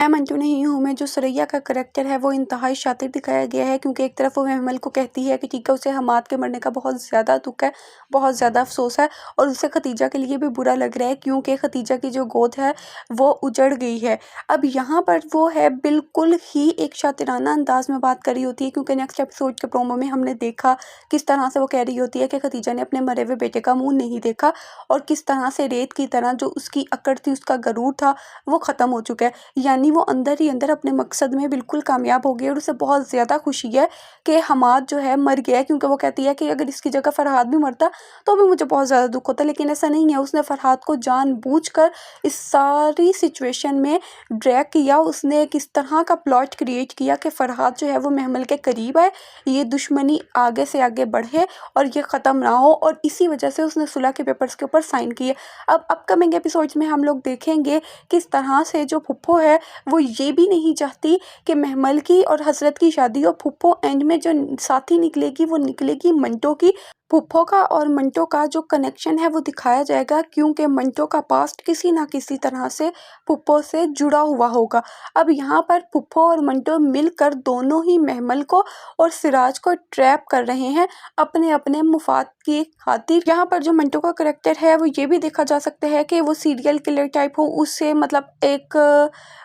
मैं मंटू नहीं हूँ मैं। जो सुरैया का करैक्टर है वो इंतहाई शातिर दिखाया गया है, क्योंकि एक तरफ वो महमल को कहती है कि ठीक है, उसे हमाद के मरने का बहुत ज़्यादा दुख है, बहुत ज़्यादा अफसोस है, और उसे खतीजा के लिए भी बुरा लग रहा है क्योंकि खतीजा की जो गोद है वो उजड़ गई है। अब यहाँ पर वो है बिल्कुल ही एक शातिराना अंदाज में बात कर रही होती है, क्योंकि नेक्स्ट एपिसोड के प्रोमो में हमने देखा किस तरह से वो कह रही होती है कि खतीजा ने अपने मरे हुए बेटे का मुँह नहीं देखा, और किस तरह से रेत की तरह जो उसकी अकड़ थी, उसका गरूर था, वो ख़त्म हो चुका है। यानी वो अंदर ही अंदर अपने मकसद में बिल्कुल कामयाब हो गई, और उसे बहुत ज़्यादा खुशी है कि हमाद जो है मर गया है, क्योंकि वो कहती है कि अगर इसकी जगह फरहाद भी मरता तो भी मुझे बहुत ज़्यादा दुख होता, लेकिन ऐसा नहीं है। उसने फरहाद को जानबूझकर इस सारी सिचुएशन में ड्रैग किया। उसने एक इस तरह का प्लॉट क्रिएट किया कि फरहाद जो है वो महमल के करीब आए, ये दुश्मनी आगे से आगे बढ़े और ये ख़त्म ना हो, और इसी वजह से उसने सुलह के पेपर्स के ऊपर साइन किए। अब अपकमिंग एपिसोड्स में हम लोग देखेंगे किस तरह से जो फुप्पो है वो ये भी नहीं चाहती कि महमल की और हसरत की शादी हो। फुप्पो एंड में जो साथी निकलेगी वो निकलेगी मंटो की। फुप्पो का और मंटो का जो कनेक्शन है वो दिखाया जाएगा, क्योंकि मंटो का पास्ट किसी ना किसी तरह से फुप्पो से जुड़ा हुआ होगा। अब यहाँ पर फुप्पो और मंटो मिलकर दोनों ही महमल को और सिराज को ट्रैप कर रहे हैं अपने अपने मुफाद की खातिर। यहाँ पर जो मंटो का करेक्टर है वो ये भी देखा जा सकता है कि वो सीरियल किलर टाइप हो, उससे मतलब एक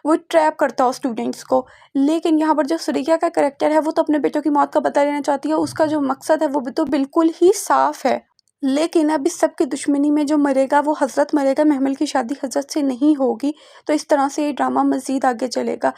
वो ट्रैप करता हो स्टूडेंट्स को। लेकिन यहाँ पर जो सुरैया का करेक्टर है वो तो अपने बेटों की मौत का बदला लेना चाहती है। उसका जो मकसद है वो भी तो बिल्कुल ही साफ है। लेकिन अब इस सब की दुश्मनी में जो मरेगा वो हजरत मरेगा, महमल की शादी हजरत से नहीं होगी। तो इस तरह से ये ड्रामा मज़ीद आगे चलेगा।